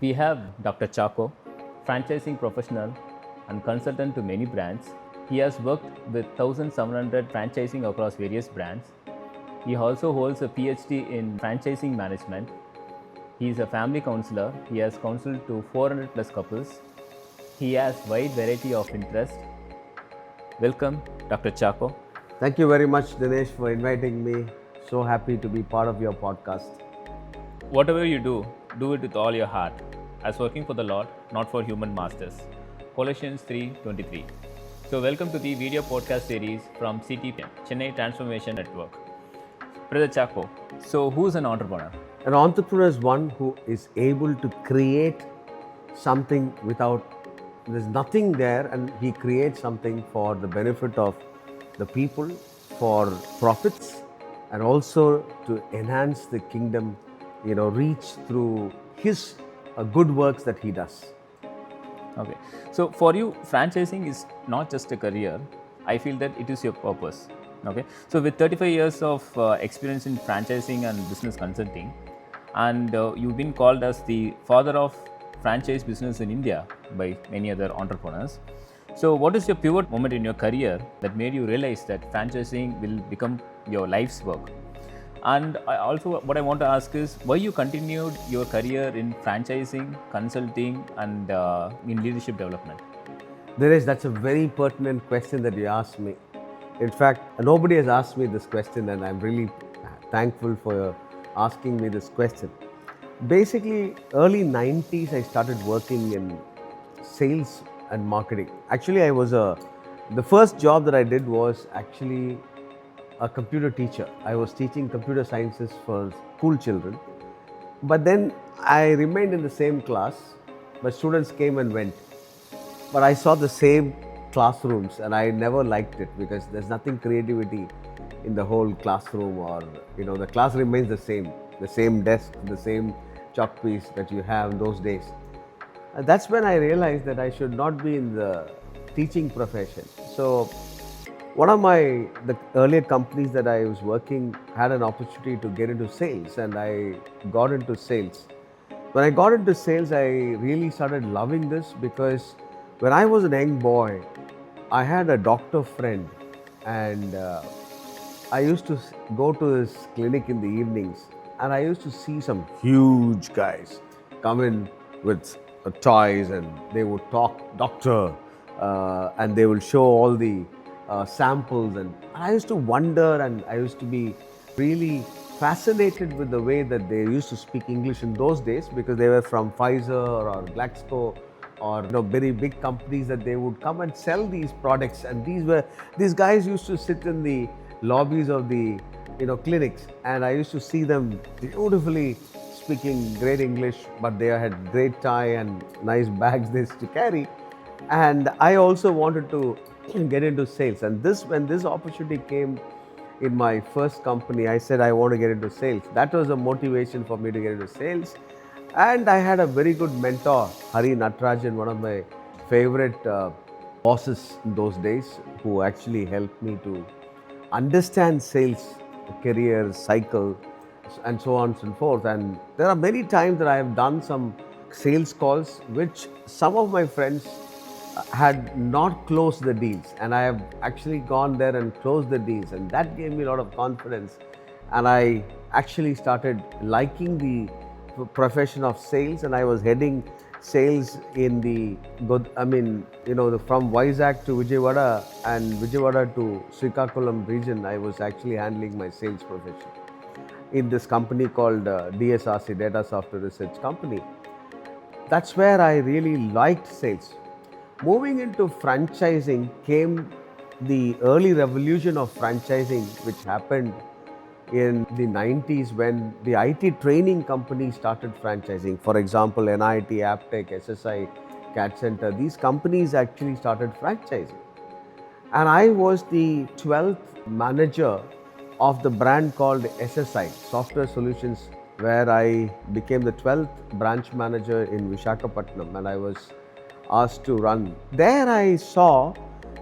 We have Dr. Chacko, franchising professional and consultant to many brands. He has worked with 1,700 franchising across various brands. He also holds a PhD in franchising management. He is a family counselor. He has counseled to 400 plus couples. He has wide variety of interest. Welcome, Dr. Chacko. Thank you very much, Dinesh, for inviting me. So happy to be part of your podcast. Whatever you do it with all your heart, as working for the Lord, not for human masters. Colossians 3:23. So welcome to the video podcast series from CTN, Chennai Transformation Network. Brother Chacko, so who's an entrepreneur? An entrepreneur is one who is able to create something there's nothing there, and he creates something for the benefit of the people, for profits, and also to enhance the kingdom, reach through his good works that he does. Okay, so for you, franchising is not just a career. I feel that it is your purpose. Okay, so with 35 years of experience in franchising and business consulting, and you've been called as the father of franchise business in India by many other entrepreneurs. So, what is your pivot moment in your career that made you realize that franchising will become your life's work? And what I want to ask is why you continued your career in franchising, consulting, and in leadership development. That's a very pertinent question that you asked me. In fact, nobody has asked me this question, and I'm really thankful for asking me this question. Basically, early 90s, I started working in sales and marketing. Actually, the first job that I did was actually a computer teacher. I was teaching computer sciences for school children. But then I remained in the same class, but students came and went. But I saw the same classrooms and I never liked it because there's nothing creativity in the whole classroom, or the class remains the same desk, the same chalk piece that you have in those days. And that's when I realized that I should not be in the teaching profession. So one of the earlier companies that I was working had an opportunity to get into sales, and I got into sales. When I got into sales, I really started loving this because when I was a young boy, I had a doctor friend, and I used to go to his clinic in the evenings, and I used to see some huge guys come in with toys, and they would talk doctor, and they will show all the samples, and I used to wonder, and I used to be really fascinated with the way that they used to speak English in those days, because they were from Pfizer or Glaxo or very big companies that they would come and sell these products, and these guys used to sit in the lobbies of the clinics, and I used to see them beautifully speaking great English, but they had great tie and nice bags they used to carry. And I also wanted to get into sales. And when this opportunity came in my first company, I said I want to get into sales. That was a motivation for me to get into sales. And I had a very good mentor, Hari Natarajan, one of my favorite bosses in those days, who actually helped me to understand sales, career, cycle, and so on and so forth. And there are many times that I have done some sales calls which some of my friends had not closed the deals, and I have actually gone there and closed the deals, and that gave me a lot of confidence, and I actually started liking the profession of sales, and I was heading sales in from Vizag to Vijayawada and Vijayawada to Srikakulam region. I was actually handling my sales profession in this company called DSRC, Data Software Research Company. That's where I really liked sales. Moving into franchising came the early revolution of franchising, which happened in the 90s when the IT training companies started franchising. For example, NIT, Aptech, SSI, CAT Center, these companies actually started franchising. And I was the 12th manager of the brand called SSI, Software Solutions, where I became the 12th branch manager in Visakhapatnam, and I was asked to run. There I saw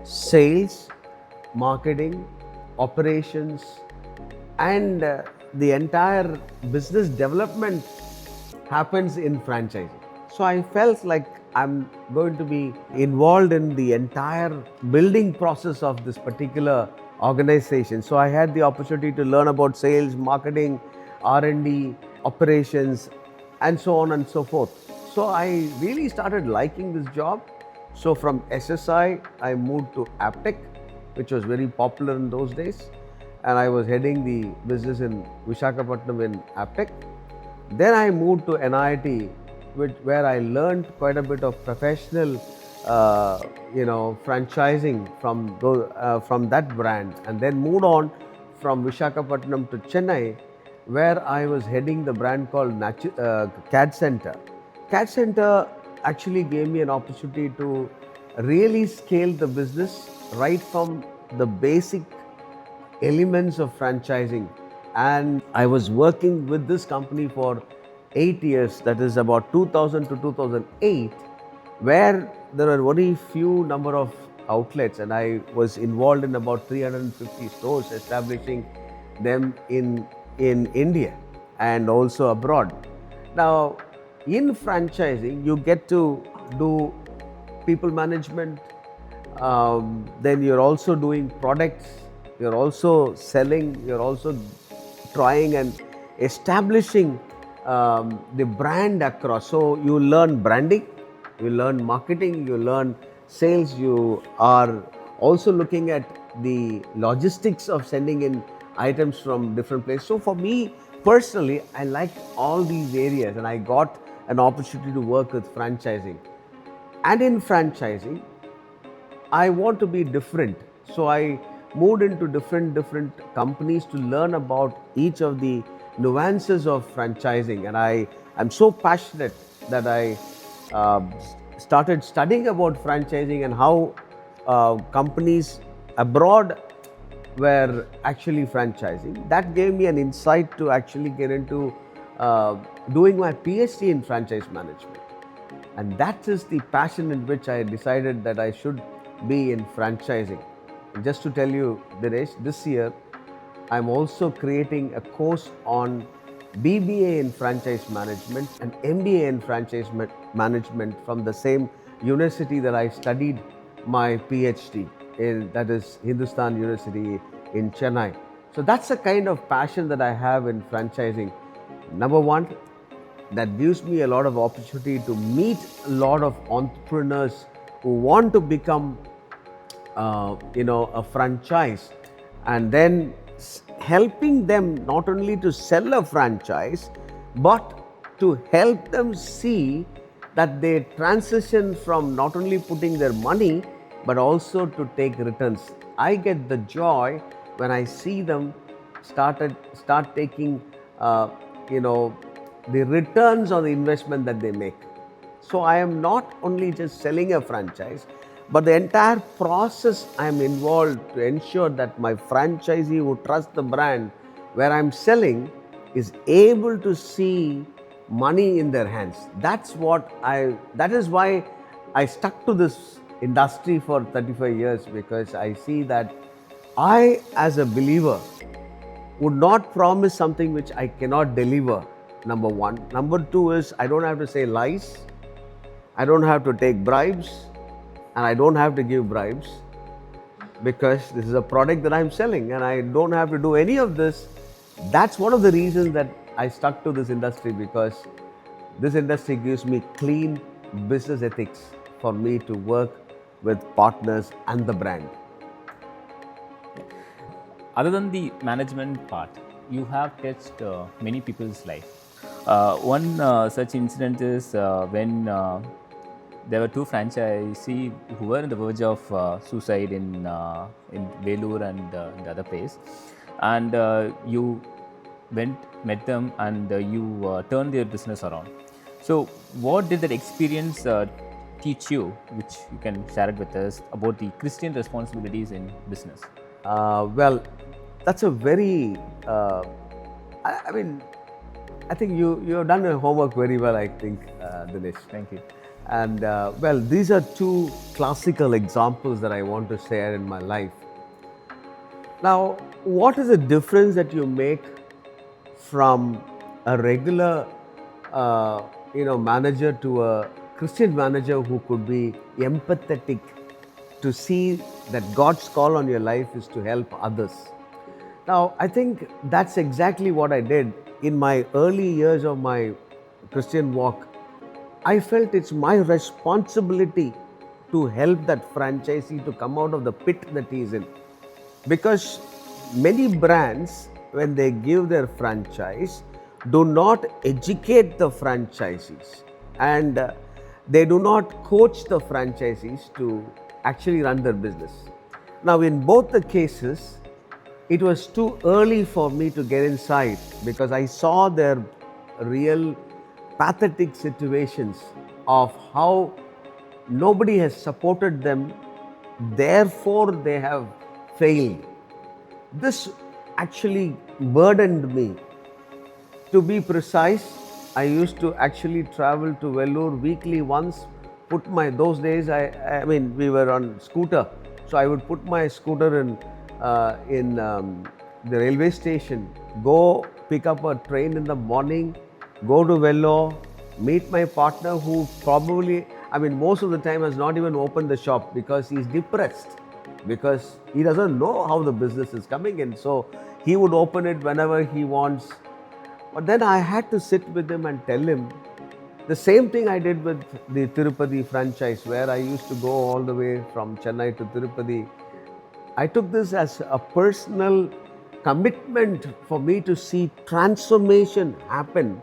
sales, marketing, operations, and the entire business development happens in franchising. So I felt like I'm going to be involved in the entire building process of this particular organization. So I had the opportunity to learn about sales, marketing, R&D, operations, and so on and so forth. So I really started liking this job. So from SSI, I moved to Aptech, which was very popular in those days. And I was heading the business in Visakhapatnam in Aptech. Then I moved to NIT, where I learned quite a bit of professional, franchising from that brand, and then moved on from Visakhapatnam to Chennai, where I was heading the brand called CAD Center. CAD Center actually gave me an opportunity to really scale the business right from the basic elements of franchising. And I was working with this company for 8 years, that is about 2000 to 2008, where there were very few number of outlets, and I was involved in about 350 stores, establishing them in India and also abroad. Now, in franchising, you get to do people management, then you're also doing products, you're also selling, you're also trying and establishing the brand across. So you learn branding, you learn marketing, you learn sales, you are also looking at the logistics of sending in items from different places. So for me personally, I liked all these areas, and I got an opportunity to work with franchising. And in franchising, I want to be different. So I moved into different companies to learn about each of the nuances of franchising. And I am so passionate that I uh, started studying about franchising and how companies abroad were actually franchising. That gave me an insight to actually get into doing my PhD in franchise management. And that is the passion in which I decided that I should be in franchising. And just to tell you, Dinesh, this year I'm also creating a course on BBA in franchise management and MBA in franchise management from the same university that I studied my PhD in, that is Hindustan University in Chennai. So that's the kind of passion that I have in franchising. Number one, that gives me a lot of opportunity to meet a lot of entrepreneurs who want to become a franchise, and then helping them not only to sell a franchise but to help them see that they transition from not only putting their money but also to take returns. I get the joy when I see them start taking the returns on the investment that they make. So I am not only just selling a franchise, but the entire process I am involved to ensure that my franchisee who trusts the brand where I'm selling is able to see money in their hands. That is why I stuck to this industry for 35 years, because I see that I, as a believer, would not promise something which I cannot deliver. Number one. Number two is, I don't have to say lies, I don't have to take bribes, and I don't have to give bribes, because this is a product that I'm selling and I don't have to do any of this. That's one of the reasons that I stuck to this industry, because this industry gives me clean business ethics for me to work with partners and the brand. Other than the management part, you have touched many people's life. One such incident is when there were two franchisee who were on the verge of suicide in Velur and the other place, and you met them, and you turned their business around. So, what did that experience teach you, which you can share it with us, about the Christian responsibilities in business? Well, that's a very, I mean, I think you have done your homework very well, I think, Dinesh. Thank you. And well, these are two classical examples that I want to share in my life. Now, what is the difference that you make from a regular manager to a Christian manager who could be empathetic, to see that God's call on your life is to help others. Now, I think that's exactly what I did in my early years of my Christian walk. I felt it's my responsibility to help that franchisee to come out of the pit that he's in. Because many brands, when they give their franchise, do not educate the franchisees, and they do not coach the franchisees to actually run their business. Now, in both the cases, it was too early for me to get inside because I saw their real pathetic situations of how nobody has supported them, therefore they have failed. This actually burdened me. To be precise, I used to actually travel to Vellore weekly once, those days, I mean, we were on scooter, so I would put my scooter in the railway station, go pick up a train in the morning, go to Vellore, meet my partner who probably, most of the time has not even opened the shop because he's depressed, because he doesn't know how the business is coming in. So he would open it whenever he wants. But then I had to sit with him and tell him the same thing I did with the Tirupati franchise, where I used to go all the way from Chennai to Tirupati. I took this as a personal commitment for me to see transformation happen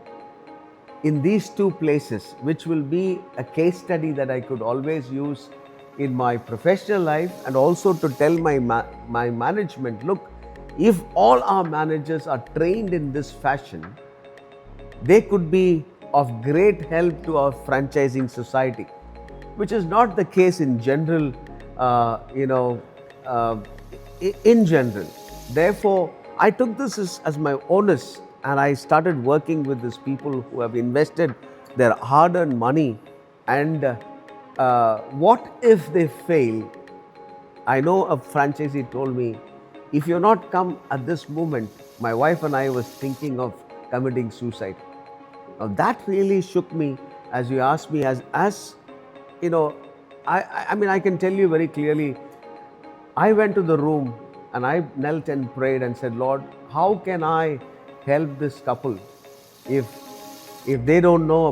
in these two places, which will be a case study that I could always use in my professional life, and also to tell my management, look, if all our managers are trained in this fashion, they could be of great help to our franchising society, which is not the case in general, in general. Therefore, I took this as my onus, and I started working with these people who have invested their hard-earned money. And what if they fail? I know a franchisee told me, if you're not come at this moment, my wife and I was thinking of committing suicide. Now that really shook me, as you asked me, as you know, I can tell you very clearly, I went to the room and I knelt and prayed and said, Lord, how can I help this couple if they don't know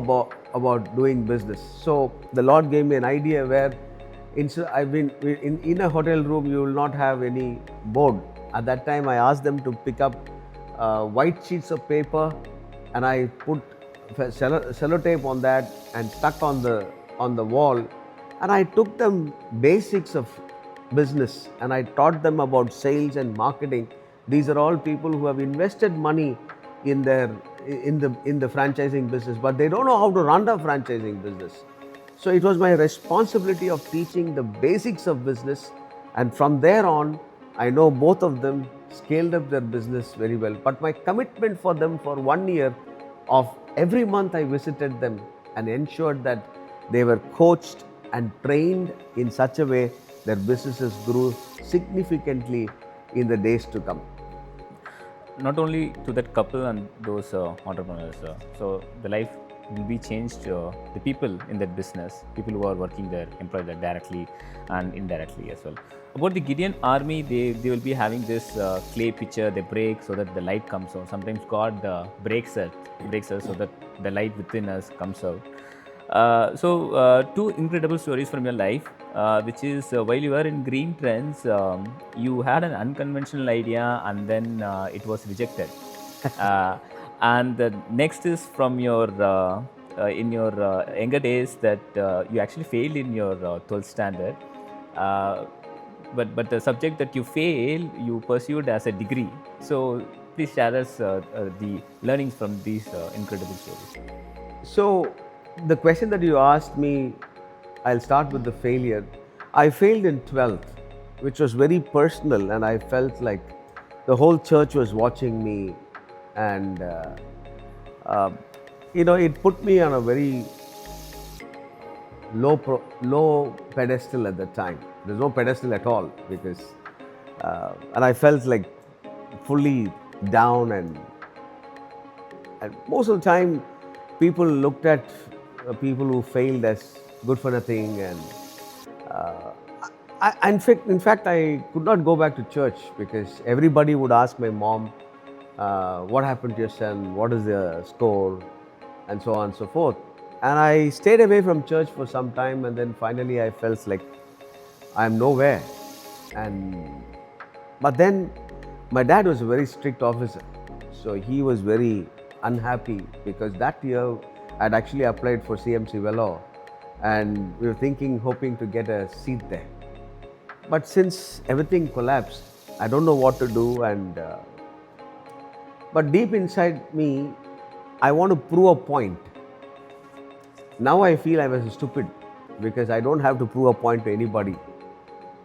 about doing business? So the Lord gave me an idea where in a hotel room, you will not have any board. At that time, I asked them to pick up white sheets of paper, and I put sellotape on that and stuck on the wall. And I took them basics of business, and I taught them about sales and marketing. These are all people who have invested money in the franchising business, but they don't know how to run a franchising business. So it was my responsibility of teaching the basics of business, and from there on, I know both of them scaled up their business very well. But my commitment for them for 1 year of every month, I visited them and ensured that they were coached and trained in such a way that businesses grew significantly in the days to come. Not only to that couple and those entrepreneurs, so the life will be changed. The people in that business, people who are working there, employed there directly and indirectly as well. About the Gideon army, they will be having this clay pitcher they break so that the light comes out. Sometimes God breaks us so that the light within us comes out. Two incredible stories from your life, which is while you were in Green Trends, you had an unconventional idea and then it was rejected. And the next is from your in your younger days that you actually failed in your 12th standard. But the subject that you failed, you pursued as a degree. So please share us the learnings from these incredible stories. So the question that you asked me, I'll start with the failure. I failed in 12th, which was very personal, and I felt like the whole church was watching me, and it put me on a very low pedestal at the time. There's no pedestal at all, because and I felt like fully down, and most of the time people looked at people who failed as good for nothing, and uh, in fact, I could not go back to church because everybody would ask my mom, "What happened to your son? What is the score?" and so on and so forth. And I stayed away from church for some time, and then finally I felt like I'm nowhere. And but then my dad was a very strict officer, so he was very unhappy because that year I'd actually applied for CMC Vellore, and we were thinking, hoping to get a seat there. But since everything collapsed, I don't know what to do. And but deep inside me, I want to prove a point. Now I feel I was stupid because I don't have to prove a point to anybody.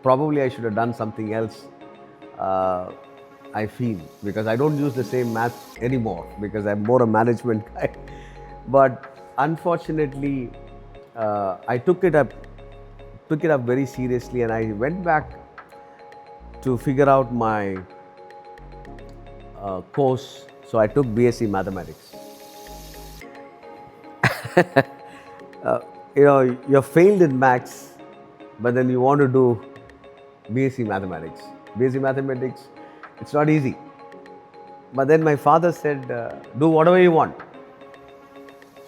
Probably I should have done something else. Uh, I feel, because I don't use the same math anymore because I'm more a management guy. But unfortunately, I took it up very seriously, and I went back to figure out my course. So I took BSc Mathematics. uh, you're failed in maths, but then you want to do BSc Mathematics. BSc Mathematics, it's not easy. But then my father said, do whatever you want.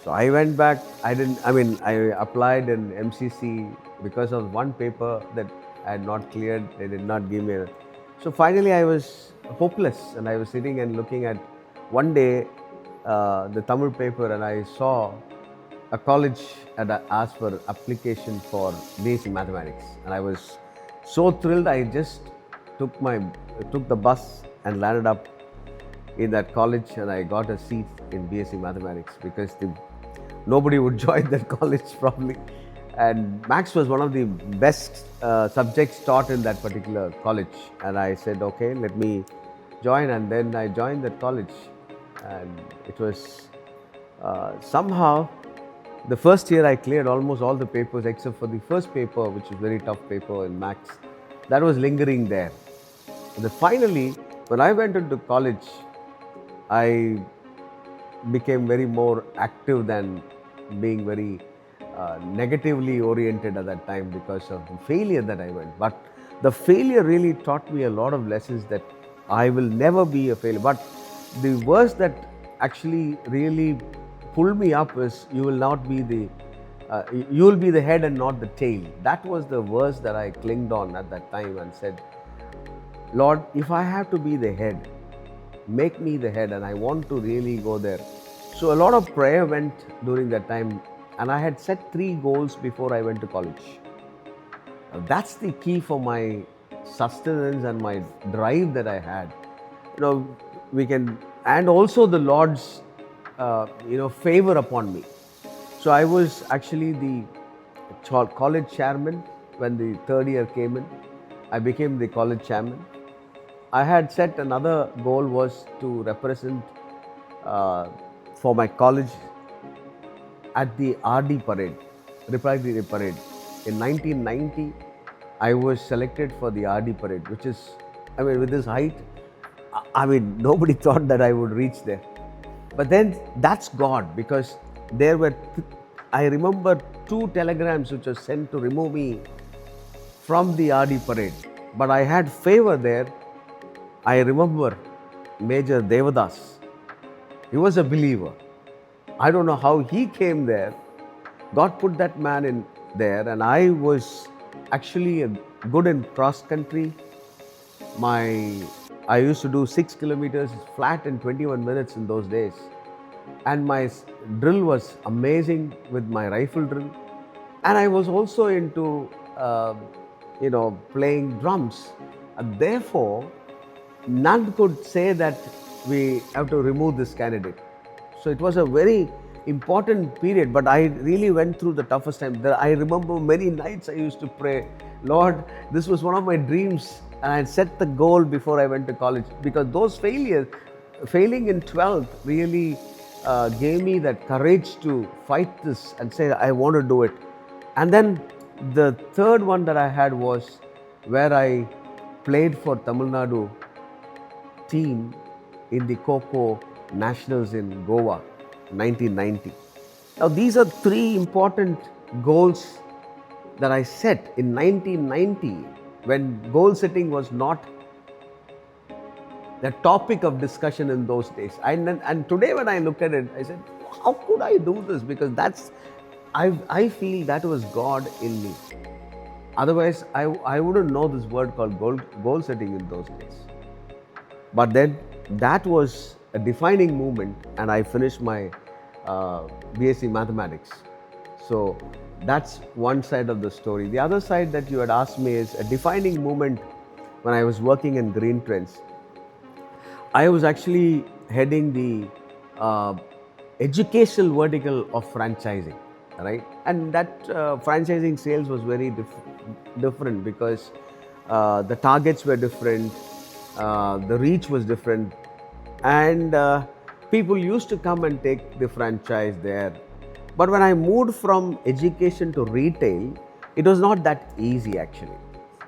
So I went back. I applied in MCC because of one paper that I had not cleared. They did not give me a. So finally I was hopeless, and I was sitting and looking at one day the Tamil paper, and I saw a college had asked for application for BSc Mathematics, and I was so thrilled. I just took the bus and landed up in that college, and I got a seat in BSc Mathematics because nobody would join that college probably. And Maths was one of the best subjects taught in that particular college. And I said, okay, let me join. And then I joined that college. And it was somehow the first year I cleared almost all the papers except for the first paper, which was a very tough paper in Maths. That was lingering there. And then finally, when I went into college, I became very more active than being very negatively oriented at that time because of the failure that I went. But the failure really taught me a lot of lessons that I will never be a failure. But the verse that actually really pulled me up is, you will be the head and not the tail. That was the verse that I clinged on at that time and said, Lord, if I have to be the head, make me the head, and I want to really go there. So a lot of prayer went during that time, and I had set 3 goals before I went to college. That's the key for my sustenance and my drive that I had. And also the Lord's, favor upon me. So I was actually the college chairman when the 3rd year came in. I became the college chairman. I had set another goal was to represent for my college at the RD parade, Republic Day parade. In 1990, I was selected for the RD parade, which is, with this height, nobody thought that I would reach there. But then that's God, because there were, I remember 2 telegrams which were sent to remove me from the RD parade. But I had favor there. I remember Major Devadas. He was a believer. I don't know how he came there. God put that man in there, and I was actually good in cross country. I used to do 6 kilometers flat in 21 minutes in those days. And my drill was amazing with my rifle drill. And I was also into, playing drums. And therefore, none could say that we have to remove this candidate. So it was a very important period, but I really went through the toughest time. I remember many nights I used to pray, Lord, this was one of my dreams, and I had set the goal before I went to college, because those failing in 12th really gave me that courage to fight this and say, I want to do it. And then the third one that I had was where I played for Tamil Nadu team in the Kho Nationals in Goa, 1990. Now, these are three important goals that I set in 1990 when goal setting was not the topic of discussion in those days. And today, when I look at it, I said, how could I do this? Because I feel that was God in me. Otherwise, I wouldn't know this word called goal setting in those days. But then that was a defining moment, and I finished my BSc Mathematics. So that's one side of the story. The other side that you had asked me is a defining moment when I was working in Green Trends. I was actually heading the educational vertical of franchising, right? And that franchising sales was very different because the targets were different, the reach was different, and people used to come and take the franchise there. But when I moved from education to retail, it was not that easy actually,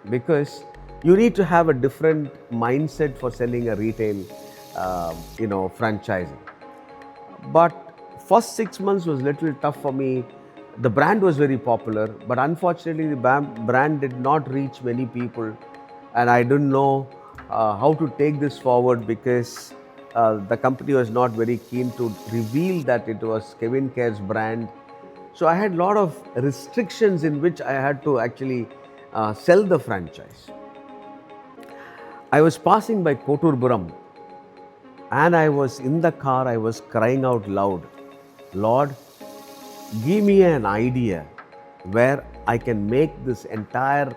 because you need to have a different mindset for selling a retail, franchising. But first 6 months was little tough for me. The brand was very popular, but unfortunately the brand did not reach many people, and I didn't know how to take this forward because the company was not very keen to reveal that it was Kevin Care's brand. So I had a lot of restrictions in which I had to actually sell the franchise. I was passing by Koturpuram, and I was in the car, I was crying out loud, Lord, give me an idea where I can make this entire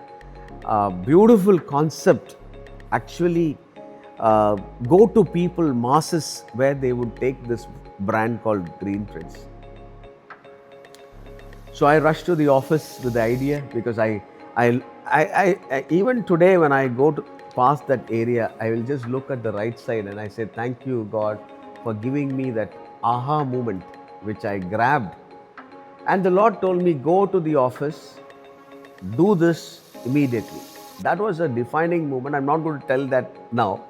beautiful concept actually go to people, masses, where they would take this brand called Green Trends. So I rushed to the office with the idea, because I even today when I go to past that area, I will just look at the right side and I say, thank you, God, for giving me that aha moment, which I grabbed. And the Lord told me, go to the office, do this immediately. That was a defining moment. I'm not going to tell that now.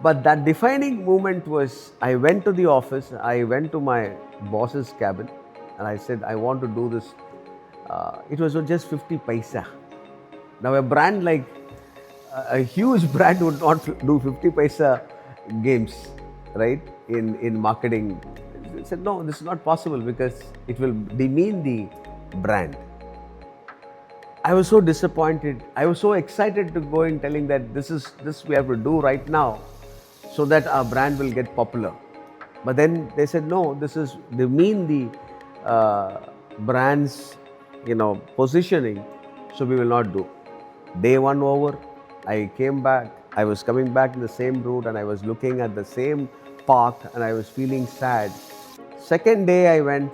But that defining moment was, I went to the office, I went to my boss's cabin, and I said, I want to do this. It was just 50 paisa. Now, a brand like a huge brand would not do 50 paisa games, right, in marketing. I said, no, this is not possible because it will demean the brand. I was so disappointed. I was so excited to go in telling that this we have to do right now so that our brand will get popular. But then they said, no, they mean the brand's, positioning, so we will not do. Day one over, I came back. I was coming back in the same route, and I was looking at the same park, and I was feeling sad. Second day I went,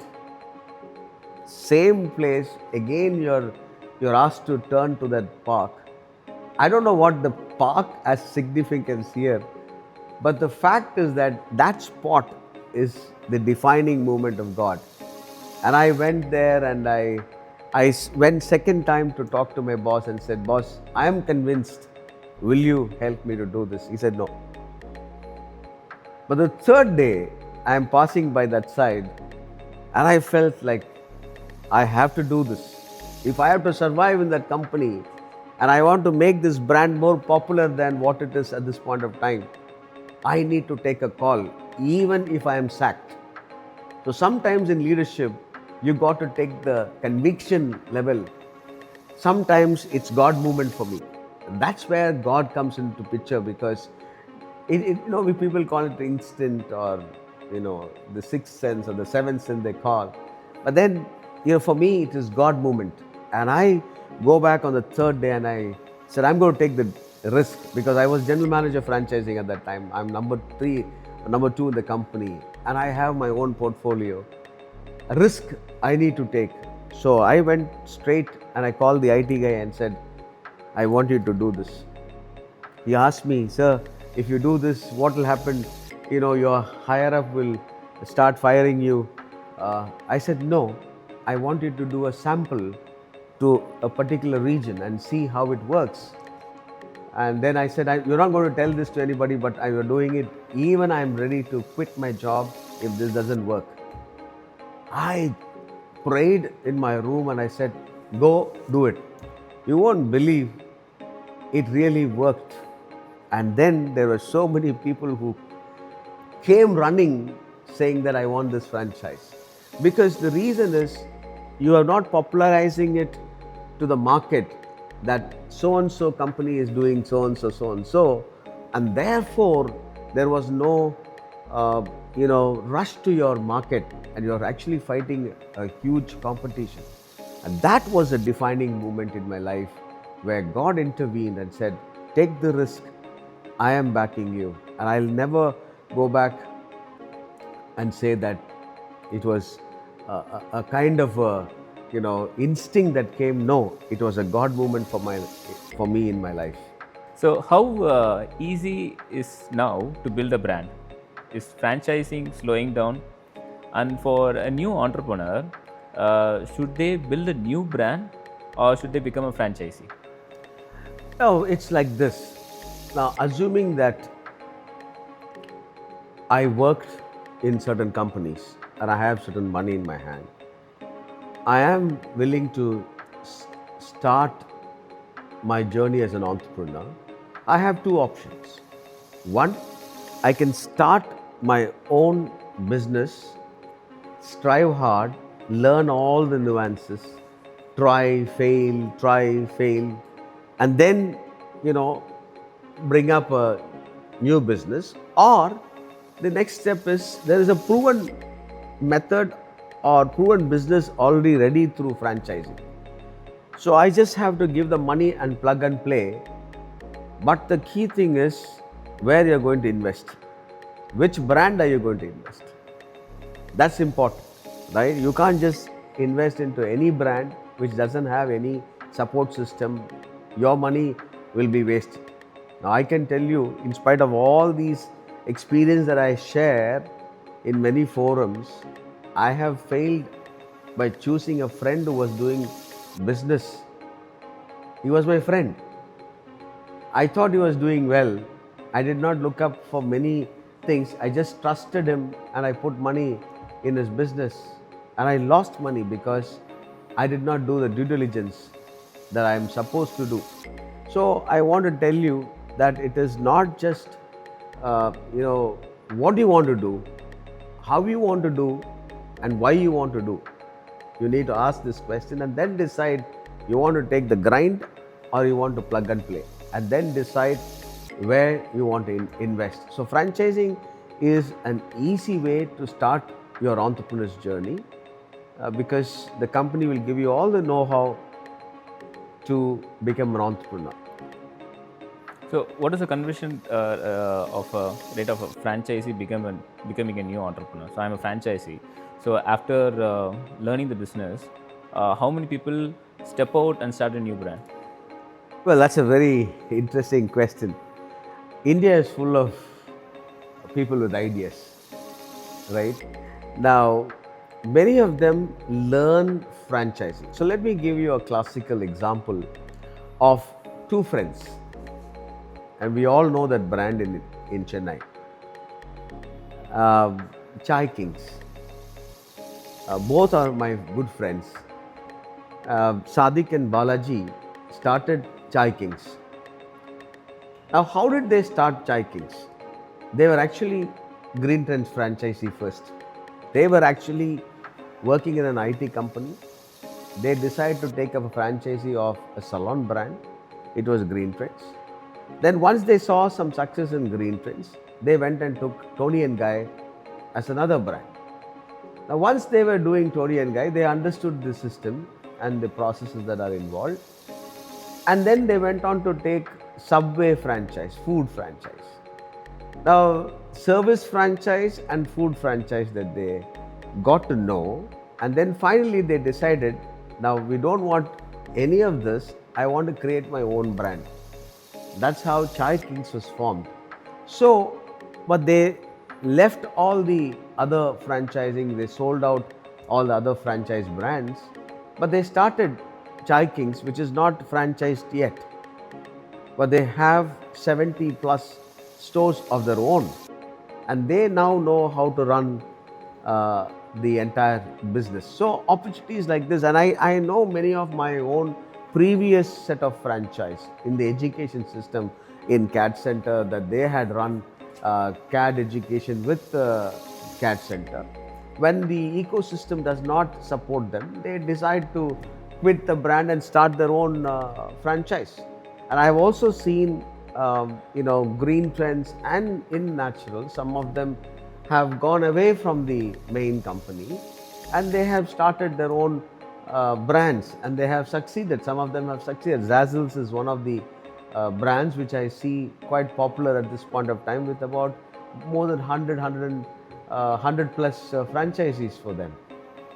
same place, again you're asked to turn to that park. I don't know what the park has significance here, but the fact is that spot is the defining moment of God. And I went there, and I went second time to talk to my boss and said, boss, I am convinced. Will you help me to do this? He said, no. But the third day, I am passing by that side, and I felt like I have to do this. If I have to survive in that company, and I want to make this brand more popular than what it is at this point of time, I need to take a call, even if I am sacked. So sometimes in leadership, you got to take the conviction level. Sometimes it's God movement for me. That's where God comes into picture, because we people call it instinct, or the sixth sense or the seventh sense they call. But then for me it is God movement. And I go back on the third day and I said, I'm going to take the risk, because I was general manager franchising at that time. I'm number 2 in the company, and I have my own portfolio. A risk I need to take. So I went straight and I called the IT guy and said, I want you to do this. He asked me, sir, if you do this, what will happen? Your higher up will start firing you. I said, no, I want you to do a sample to a particular region and see how it works. And then I said, you're not going to tell this to anybody, but I'm doing it. Even I'm ready to quit my job if this doesn't work. I prayed in my room and I said, go do it. You won't believe it really worked. And then there were so many people who came running saying that I want this franchise. Because the reason is you are not popularizing it to the market that so and so company is doing so and so, so and so, and therefore there was no rush to your market, and you're actually fighting a huge competition. And that was a defining moment in my life where God intervened and said, take the risk, I am backing you. And I'll never go back and say that it was a kind of instinct that came. No, it was a God moment for me in my life. So, how easy is now to build a brand? Is franchising slowing down? And for a new entrepreneur, should they build a new brand or should they become a franchisee? No, it's like this. Now, assuming that I worked in certain companies and I have certain money in my hand, I am willing to start my journey as an entrepreneur. I have two options. One, I can start my own business, strive hard, learn all the nuances, try, fail, and then, bring up a new business. Or the next step is there is a proven method or proven business already ready through franchising. So I just have to give the money and plug and play. But the key thing is where you're going to invest. Which brand are you going to invest? That's important, right? You can't just invest into any brand which doesn't have any support system. Your money will be wasted. Now, I can tell you, in spite of all these experience that I share in many forums, I have failed by choosing a friend who was doing business. He was my friend. I thought he was doing well. I did not look up for many things. I just trusted him and I put money in his business. And I lost money because I did not do the due diligence that I am supposed to do. So I want to tell you that it is not just what you want to do, how you want to do, and why you want to do. You need to ask this question and then decide you want to take the grind or you want to plug and play, and then decide where you want to invest. So franchising is an easy way to start your entrepreneur's journey because the company will give you all the know-how to become an entrepreneur. So, what is the conversion of a rate of a franchisee becoming a new entrepreneur? So, I'm a franchisee. So, after learning the business, how many people step out and start a new brand? Well, that's a very interesting question. India is full of people with ideas, right? Now, many of them learn franchising. So, let me give you a classical example of two friends. And we all know that brand in Chennai. Chai Kings. Both are my good friends. Sadiq and Balaji started Chai Kings. Now, how did they start Chai Kings? They were actually Green Trends franchisee first. They were actually working in an IT company. They decided to take up a franchisee of a salon brand. It was Green Trends. Then once they saw some success in Green Trends, they went and took Tony & Guy as another brand. Now once they were doing Tony & Guy, they understood the system and the processes that are involved. And then they went on to take Subway franchise, food franchise. Now service franchise and food franchise that they got to know. And then finally they decided, now we don't want any of this, I want to create my own brand. That's how Chai Kings was formed. So, but they left all the other franchising, they sold out all the other franchise brands, but they started Chai Kings, which is not franchised yet. But they have 70 plus stores of their own. And they now know how to run the entire business. So opportunities like this, and I know many of my own previous set of franchise in the education system in CAD Center that they had run CAD education with CAD Center. When the ecosystem does not support them, they decide to quit the brand and start their own franchise. And I've also seen, green trends and in natural, some of them have gone away from the main company and they have started their own brands and they have succeeded. Some of them have succeeded. Zazzles is one of the brands which I see quite popular at this point of time, with about more than 100 plus franchisees for them.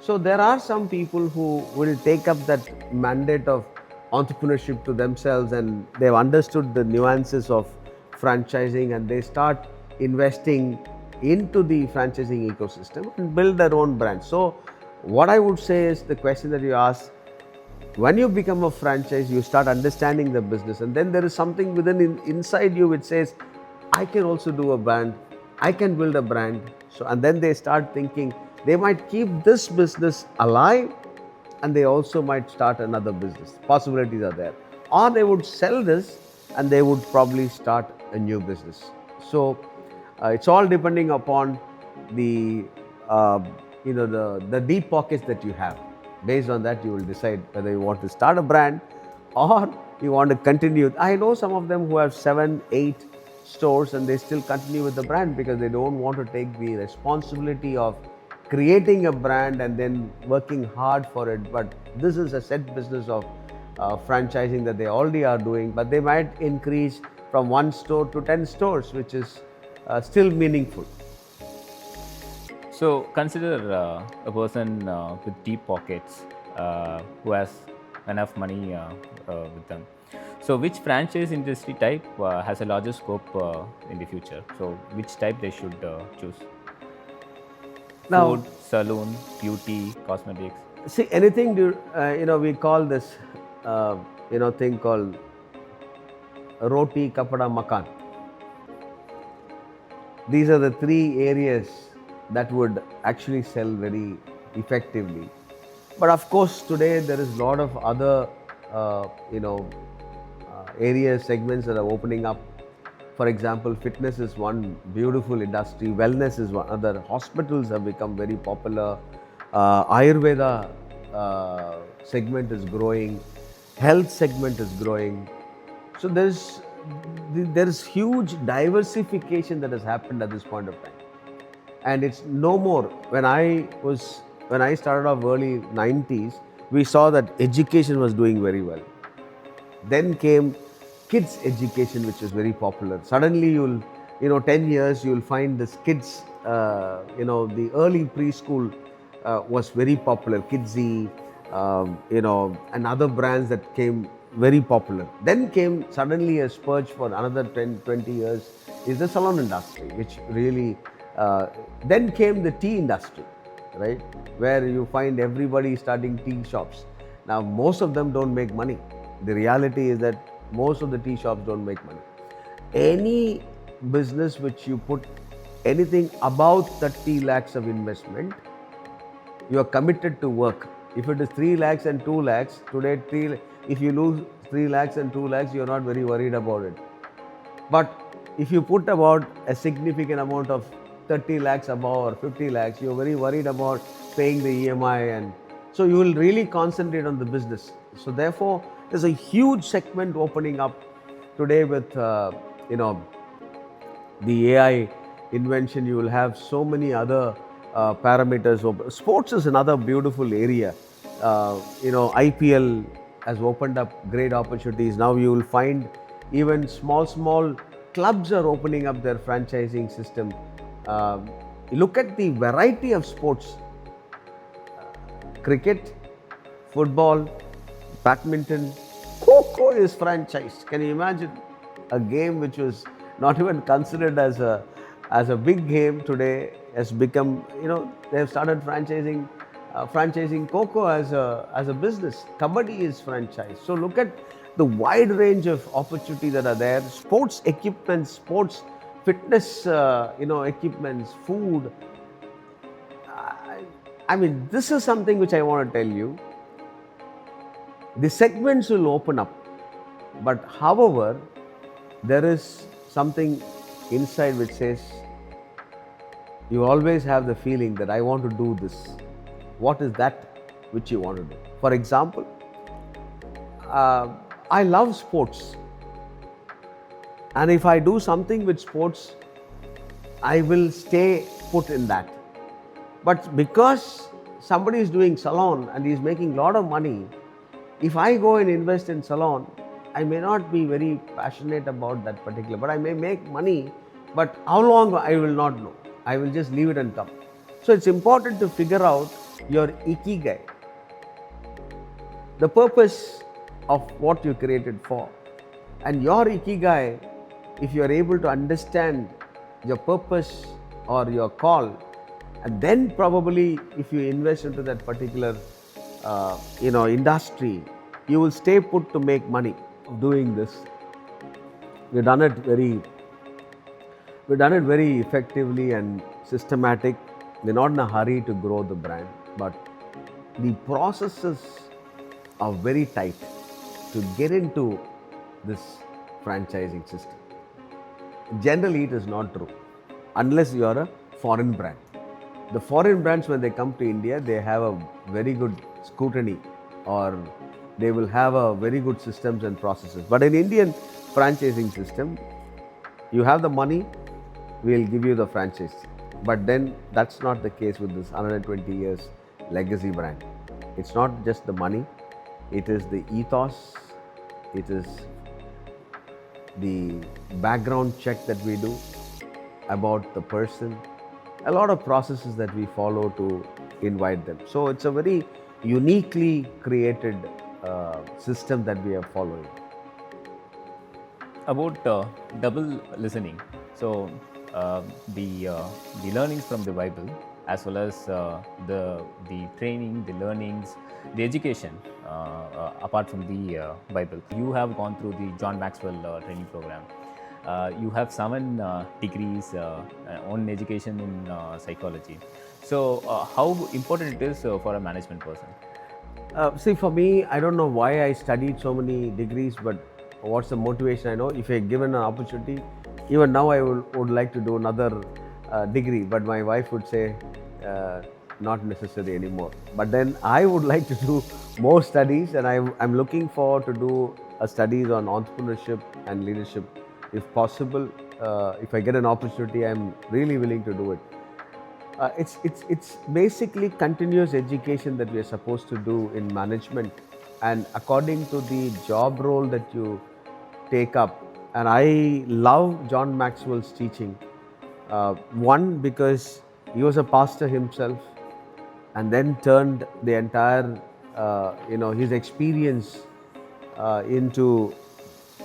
So there are some people who will take up that mandate of entrepreneurship to themselves, and they've understood the nuances of franchising and they start investing into the franchising ecosystem and build their own brand. So what I would say is, the question that you asked, when you become a franchise, you start understanding the business, and then there is something inside you which says, I can also do a brand, I can build a brand. So, and then they start thinking they might keep this business alive and they also might start another business. Possibilities are there. Or they would sell this and they would probably start a new business. So it's all depending upon the the deep pockets that you have. Based on that, you will decide whether you want to start a brand or you want to continue. I know some of them who have 7, 8 stores and they still continue with the brand because they don't want to take the responsibility of creating a brand and then working hard for it. But this is a set business of franchising that they already are doing, but they might increase from 1 store to 10 stores, which is still meaningful. So consider a person with deep pockets who has enough money with them. So which franchise industry type has a larger scope in the future? So which type they should choose? Now, Food, saloon, beauty, cosmetics. see, anything, we call this, thing called roti, kapada, makan. These are the 3 areas that would actually sell very effectively. But of course, today there is a lot of other, areas, segments that are opening up. For example, fitness is one beautiful industry. Wellness is one other. Hospitals have become very popular. Ayurveda segment is growing. Health segment is growing. So there is huge diversification that has happened at this point of time. And it's no more. When I started off early 90s, we saw that education was doing very well. Then came kids education, which is very popular. Suddenly 10 years, you'll find this kids, the early preschool was very popular. Kidsy, and other brands that came very popular. Then came suddenly a spurge for another 10, 20 years is the salon industry, which really, then came the tea industry, right? Where you find everybody starting tea shops. Now, most of them don't make money. The reality is that most of the tea shops don't make money. Any business which you put anything about 30 lakhs of investment, you are committed to work. If it is 3 lakhs and 2 lakhs, today, if you lose 3 lakhs and 2 lakhs, you are not very worried about it. But if you put about a significant amount of 30 lakhs above or 50 lakhs, you are very worried about paying the EMI, and so you will really concentrate on the business. So therefore, there's a huge segment opening up today with, the AI invention. You will have so many other parameters. Sports is another beautiful area. IPL has opened up great opportunities. Now you will find even small clubs are opening up their franchising system. Look at the variety of sports. Cricket, football, badminton, Kho is franchised. Can you imagine? A game which was not even considered as a big game today has become, they have started franchising Kho as a business. Kabaddi is franchised. So look at the wide range of opportunities that are there. Sports equipment, sports fitness, equipments, food. I mean, this is something which I want to tell you. The segments will open up, but however, there is something inside which says you always have the feeling that I want to do this. What is that which you want to do? For example, I love sports, and if I do something with sports, I will stay put in that. But because somebody is doing salon and he is making a lot of money, if I go and invest in salon, I may not be very passionate about that particular, but I may make money, but how long I will not know. I will just leave it and come. So it's important to figure out your ikigai, the purpose of what you created for. And your ikigai, if you are able to understand your purpose or your call, and then probably if you invest into that particular industry, you will stay put to make money doing this. We've done it very effectively and systematic. We're not in a hurry to grow the brand, but the processes are very tight to get into this franchising system. Generally, it is not true unless you are a foreign brand. The foreign brands, when they come to India, they have a very good scrutiny, or they will have a very good systems and processes. But in Indian franchising system, you have the money, we'll give you the franchise. But then that's not the case with this 120 years legacy brand. It's not just the money, it is the ethos, it is the background check that we do about the person, a lot of processes that we follow to invite them. So it's a very uniquely created system that we are following. About double listening. So the learnings from the Bible, as well as the training, the learnings, the education apart from the Bible. You have gone through the John Maxwell training program. You have 7 degrees on education in psychology. So how important it is for a management person? See, for me, I don't know why I studied so many degrees, but what's the motivation? I know if I given an opportunity, even now I would like to do another degree, but my wife would say not necessary anymore. But then I would like to do more studies, and I'm looking forward to do studies on entrepreneurship and leadership. If possible, if I get an opportunity, I'm really willing to do it. It's basically continuous education that we are supposed to do in management, and according to the job role that you take up. And I love John Maxwell's teaching. One, because he was a pastor himself, and then turned the entire his experience into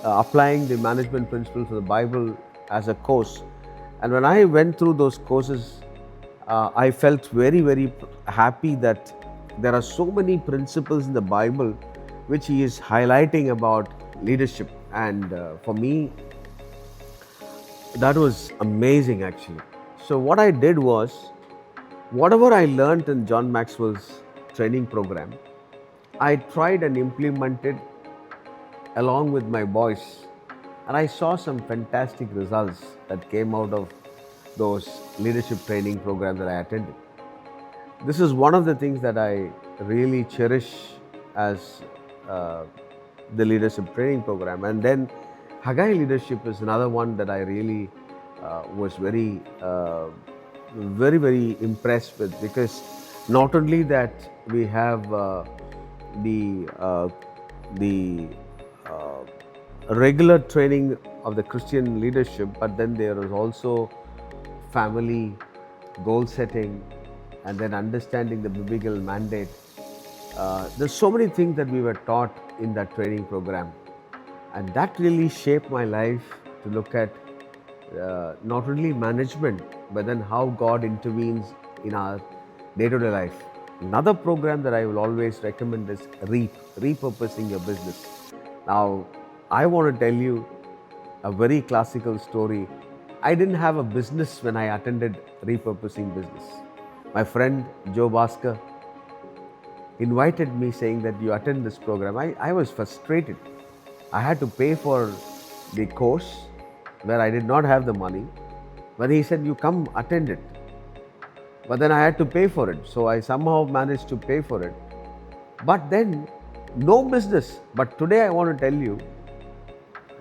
applying the management principles of the Bible as a course. And when I went through those courses, I felt very, very happy that there are so many principles in the Bible which he is highlighting about leadership. And for me, that was amazing actually. So what I did was, whatever I learned in John Maxwell's training program, I tried and implemented along with my boys, and I saw some fantastic results that came out of those leadership training programs that I attended. This is one of the things that I really cherish as the leadership training program. And then Haggai leadership is another one that I really was very impressed with, because not only that we have the regular training of the Christian leadership, but then there is also family, goal setting, and then understanding the biblical mandate. There's so many things that we were taught in that training program, and that really shaped my life to look at not only management, but then how God intervenes in our day-to-day life. Another program that I will always recommend is repurposing your business. Now, I want to tell you a very classical story. I didn't have a business when I attended repurposing business. My friend Joe Bhaskar invited me saying that you attend this program. I was frustrated. I had to pay for the course where I did not have the money. But he said, you come attend it. But then I had to pay for it. So I somehow managed to pay for it. But then, no business. But today I want to tell you,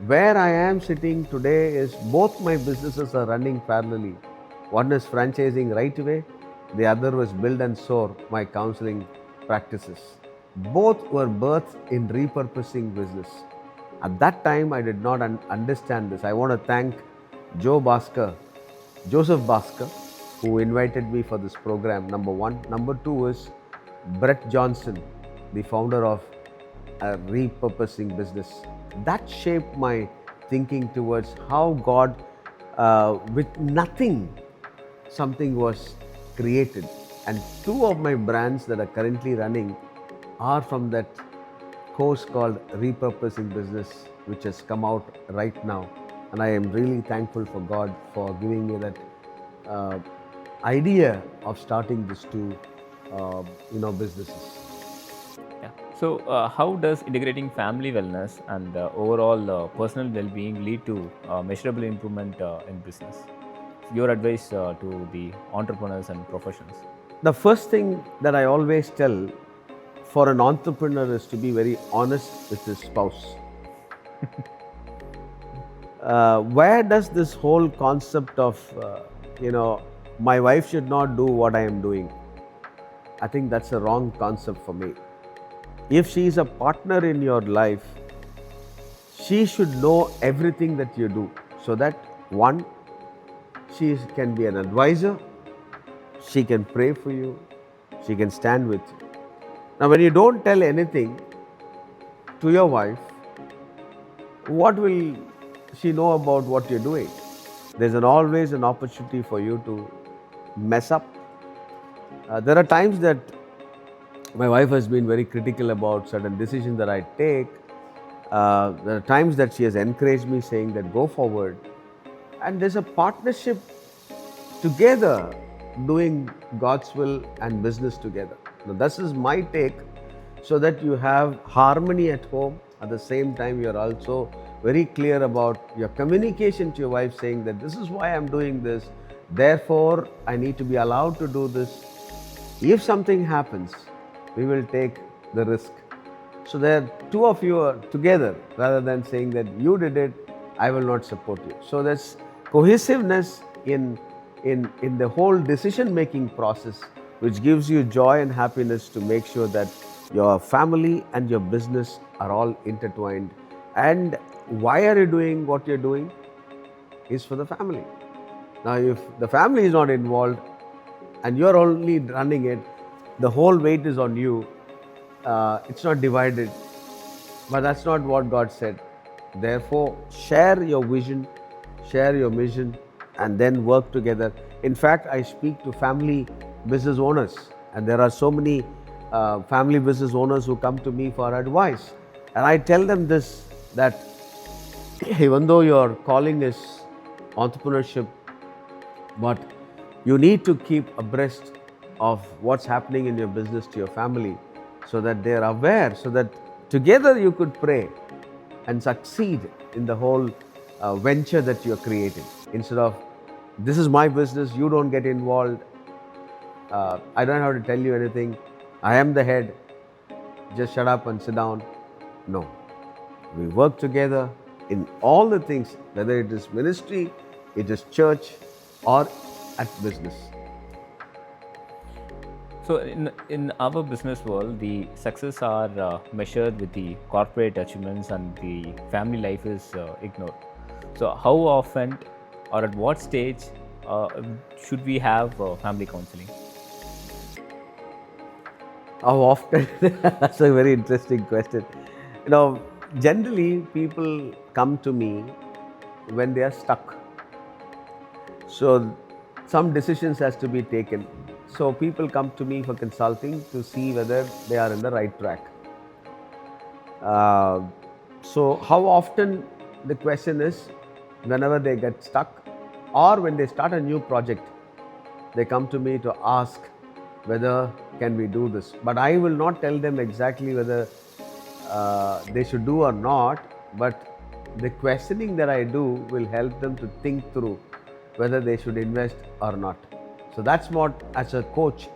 where I am sitting today is both my businesses are running parallelly. One is franchising right away, the other was build and soar, my counseling practices. Both were birthed in repurposing business. At that time, I did not understand this. I want to thank Joe Bhaskar, Joseph Bhaskar, who invited me for this program, number one. Number two is Brett Johnson, the founder of a repurposing business. That shaped my thinking towards how God, with nothing, something was created. And two of my brands that are currently running are from that course called Repurposing Business, which has come out right now. And I am really thankful for God for giving me that idea of starting these two, businesses. Yeah. So, how does integrating family wellness and overall personal well-being lead to measurable improvement in business? Your advice to the entrepreneurs and professionals. The first thing that I always tell for an entrepreneur is to be very honest with his spouse. Where does this whole concept of, my wife should not do what I am doing? I think that's a wrong concept for me. If she is a partner in your life, she should know everything that you do, so that one, she can be an advisor, she can pray for you, she can stand with you. Now, when you don't tell anything to your wife, what will she know about what you're doing? There's always an opportunity for you to mess up. There are times that my wife has been very critical about certain decisions that I take. There are times that she has encouraged me, saying that go forward. And there's a partnership together doing God's will and business together. Now, this is my take, so that you have harmony at home. At the same time, you're also very clear about your communication to your wife, saying that this is why I'm doing this. Therefore, I need to be allowed to do this. If something happens, we will take the risk. So there, two of you are together, rather than saying that you did it, I will not support you. So there's cohesiveness in the whole decision-making process, which gives you joy and happiness to make sure that your family and your business are all intertwined. And why are you doing what you're doing? Is for the family. Now, if the family is not involved and you're only running it, the whole weight is on you. It's not divided. But that's not what God said. Therefore, share your vision, share your mission, and then work together. In fact, I speak to family business owners, and there are so many family business owners who come to me for advice. And I tell them this, that even though your calling is entrepreneurship, but you need to keep abreast of what's happening in your business to your family, so that they are aware, so that together you could pray and succeed in the whole venture that you're creating. Instead of, this is my business, you don't get involved, I don't have to tell you anything, I am the head, just shut up and sit down. No. We work together in all the things, whether it is ministry, it is church, or at business. So, in our business world, the success are measured with the corporate achievements, and the family life is ignored. So, how often or at what stage should we have family counseling? How often? That's a very interesting question. Generally people come to me when they are stuck. So some decisions has to be taken. So people come to me for consulting to see whether they are in the right track. So how often, the question is, whenever they get stuck or when they start a new project, they come to me to ask whether can we do this. But I will not tell them exactly whether they should do or not, but the questioning that I do will help them to think through whether they should invest or not. So that's what, as a coach,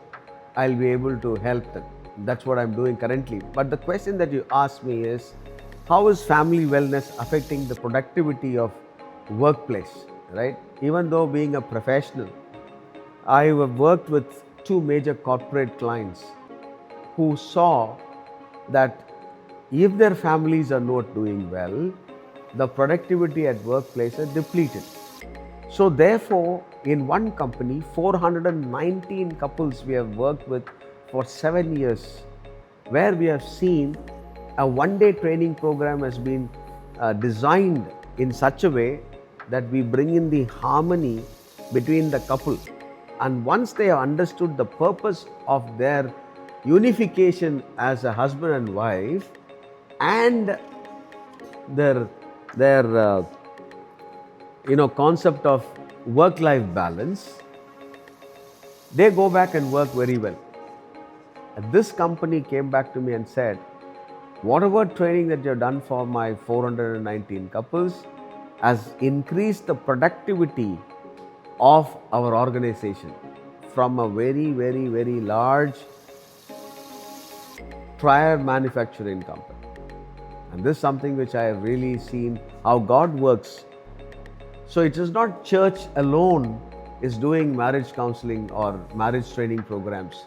I'll be able to help them. That's what I'm doing currently. But the question that you asked me is, how is family wellness affecting the productivity of workplace, right? Even though being a professional, I have worked with two major corporate clients who saw that if their families are not doing well, the productivity at workplace is depleted. So therefore, in one company, 419 couples we have worked with for 7 years, where we have seen a one-day training program has been designed in such a way that we bring in the harmony between the couple. And once they have understood the purpose of their unification as a husband and wife, and their concept of work-life balance, they go back and work very well. And this company came back to me and said, whatever training that you have done for my 419 couples has increased the productivity of our organization from a very, very, very large tire manufacturing company. And this is something which I have really seen how God works. So it is not church alone is doing marriage counseling or marriage training programs.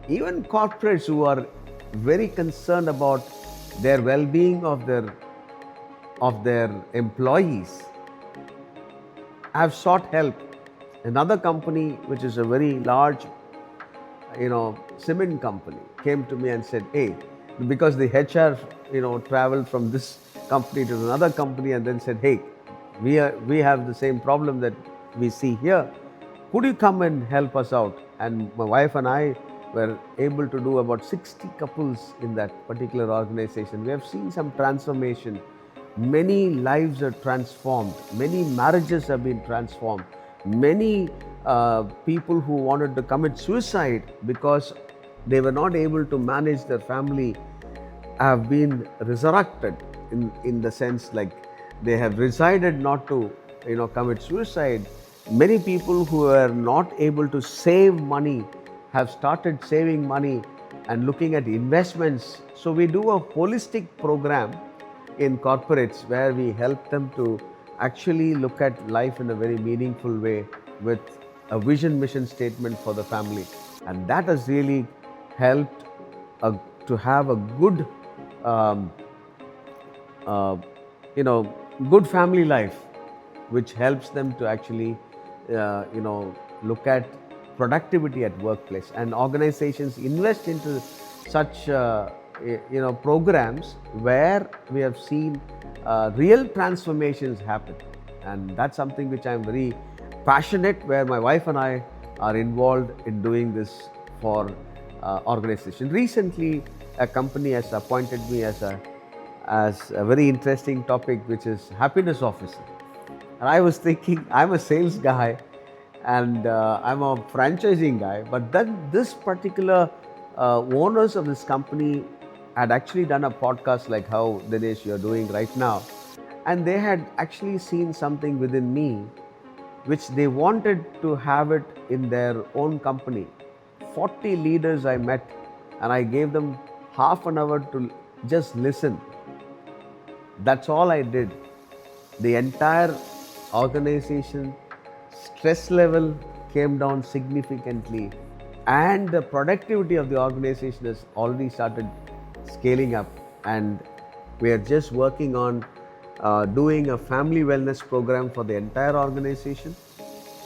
Even corporates who are very concerned about their well-being of their employees have sought help. Another company, which is a very large cement company, came to me and said, hey, because the HR traveled from this company to another company and then said, hey, we have the same problem that we see here. Could you come and help us out? And my wife and I were able to do about 60 couples in that particular organization. We have seen some transformation. Many lives are transformed. Many marriages have been transformed. Many people who wanted to commit suicide because they were not able to manage their family have been resurrected in the sense like they have decided not to commit suicide. Many people who are not able to save money have started saving money and looking at investments. So we do a holistic program in corporates where we help them to actually look at life in a very meaningful way with a vision mission statement for the family. And that has really helped to have a good good family life, which helps them to actually look at productivity at workplace. And organizations invest into such programs where we have seen real transformations happen. And that's something which I'm very passionate, where my wife and I are involved in doing this for organization. Recently, a company has appointed me as a very interesting topic, which is happiness officer. And I was thinking, I'm a sales guy and I'm a franchising guy, but then this particular owners of this company had actually done a podcast like how Dinesh you're doing right now, and they had actually seen something within me which they wanted to have it in their own company. 40 leaders I met, and I gave them half an hour to just listen. That's all I did. The entire organization stress level came down significantly, and the productivity of the organization has already started scaling up. And we are just working on doing a family wellness program for the entire organization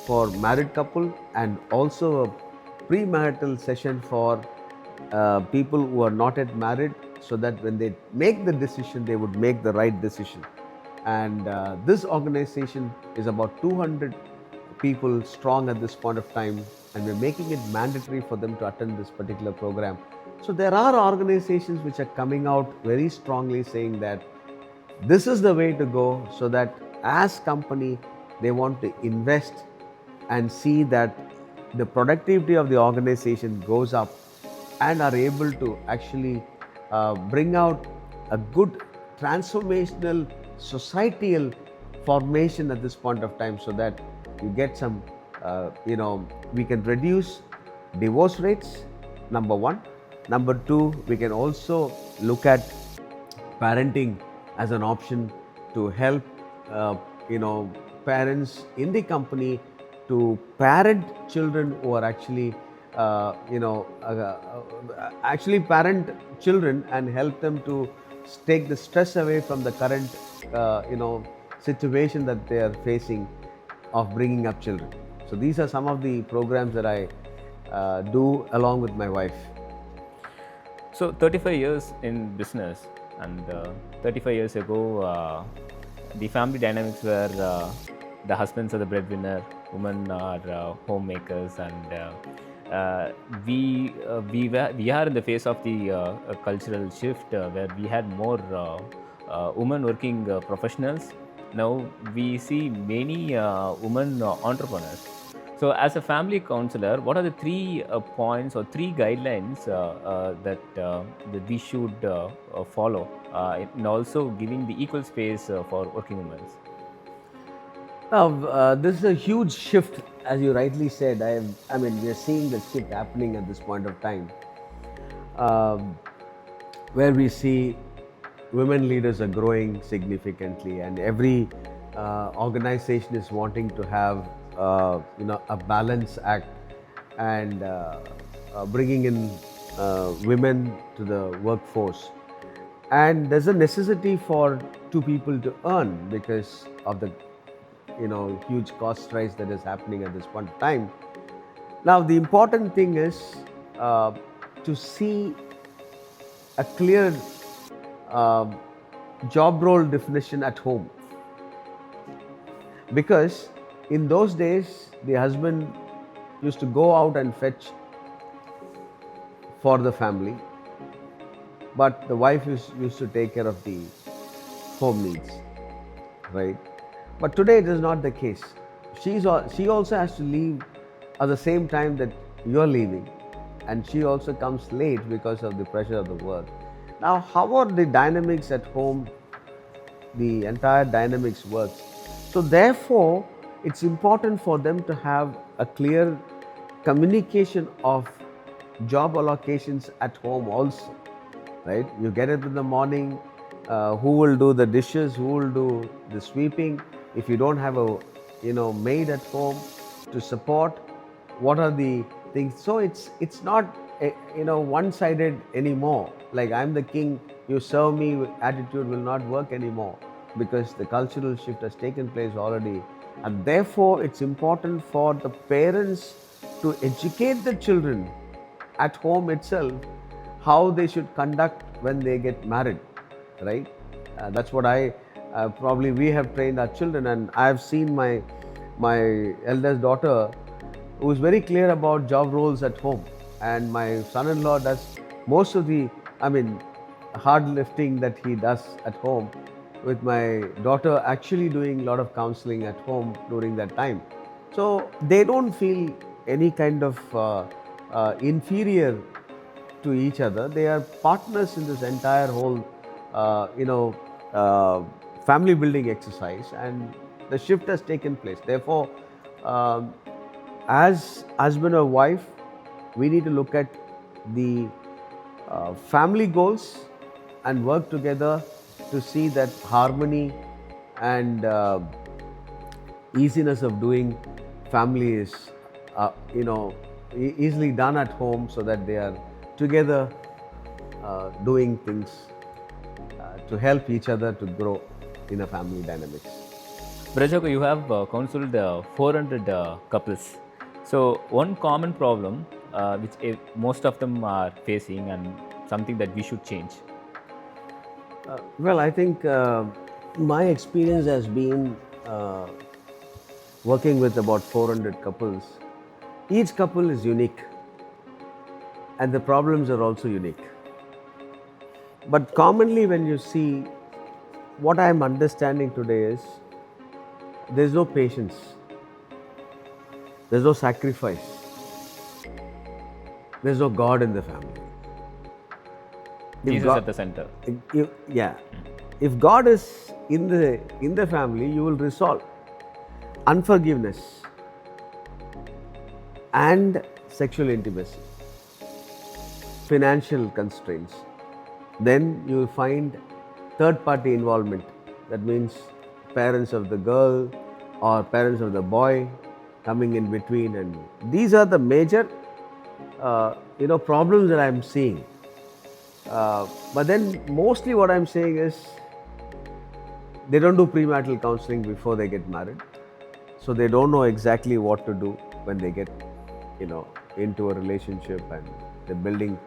for married couple, and also a premarital session for people who are not yet married, so that when they make the decision, they would make the right decision. And this organization is about 200 people strong at this point of time, and we're making it mandatory for them to attend this particular program. So there are organizations which are coming out very strongly saying that this is the way to go, so that as company they want to invest and see that the productivity of the organization goes up and are able to actually bring out a good transformational societal formation at this point of time, so that you get some, we can reduce divorce rates, number one. Number two, we can also look at parenting as an option to help, uh, parents in the company to parent children who are actually, actually parent children and help them to take the stress away from the current, situation that they are facing of bringing up children. So these are some of the programs that I do along with my wife. So 35 years in business, and 35 years ago, the family dynamics were the husbands are the breadwinner, women are homemakers, and we are in the face of the cultural shift where we had more women working professionals. Now we see many women entrepreneurs. So, as a family counselor, what are the three points or three guidelines that we should follow in also giving the equal space for working women? Now, this is a huge shift, as you rightly said. I mean, we are seeing the shift happening at this point of time, um, where we see women leaders are growing significantly, and every organization is wanting to have, a balance act, and bringing in women to the workforce. And there's a necessity for two people to earn because of the, huge cost rise that is happening at this point of time. Now, the important thing is uh, to see a clear uh, job role definition at home, because in those days the husband used to go out and fetch for the family, but the wife used to take care of the home needs, right? But today it is not the case. She also has to leave at the same time that you're leaving, and she also comes late because of the pressure of the work. Now, how are the dynamics at home? The entire dynamics works. So therefore, it's important for them to have a clear communication of job allocations at home also, right? You get it in the morning, who will do the dishes, who will do the sweeping. If you don't have a, maid at home to support, what are the things? So it's not one-sided anymore. Like, I'm the king, you serve me attitude will not work anymore, because the cultural shift has taken place already. And therefore, it's important for the parents to educate the children at home itself how they should conduct when they get married, right? That's what I probably we have trained our children, and I've seen my eldest daughter who is very clear about job roles at home, and my son-in-law does most of the, I mean, hard lifting that he does at home, with my daughter actually doing a lot of counseling at home during that time. So they don't feel any kind of inferior to each other. They are partners in this entire whole, family building exercise, and the shift has taken place. Therefore, um, as husband or wife, we need to look at the family goals and work together to see that harmony and easiness of doing family is, easily done at home, so that they are together doing things to help each other to grow in a family dynamics. Brajako, you have counseled 400 couples. So, one common problem which most of them are facing, and something that we should change. Well, I think my experience has been working with about 400 couples. Each couple is unique, and the problems are also unique. But commonly, when you see, what I am understanding today is there's no patience, there's no sacrifice, there's no God in the family. If Jesus God, at the center. yeah, if God is in the family, you will resolve unforgiveness and sexual intimacy, financial constraints. Then you will find third party involvement. That means parents of the girl or parents of the boy coming in between, and these are the major problems that I'm seeing. But then mostly what I'm saying is they don't do premarital counseling before they get married, so they don't know exactly what to do when they get into a relationship and they're building.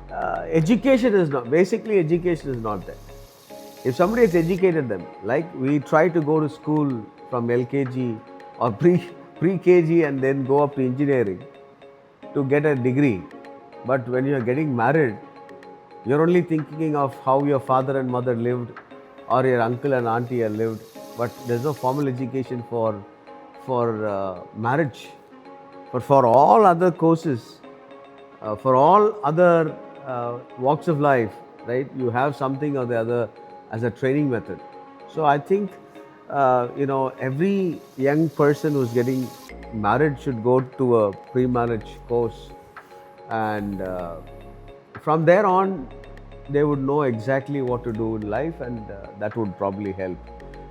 Education is not there. If somebody has educated them, like we try to go to school from LKG or pre KG and then go up to engineering to get a degree, but when you are getting married, you're only thinking of how your father and mother lived or your uncle and auntie have lived, but there's no formal education for marriage. But for all other courses, for all other walks of life, right? You have something or the other as a training method. So I think every young person who's getting married should go to a pre-marriage course, and from there on, they would know exactly what to do in life, and that would probably help.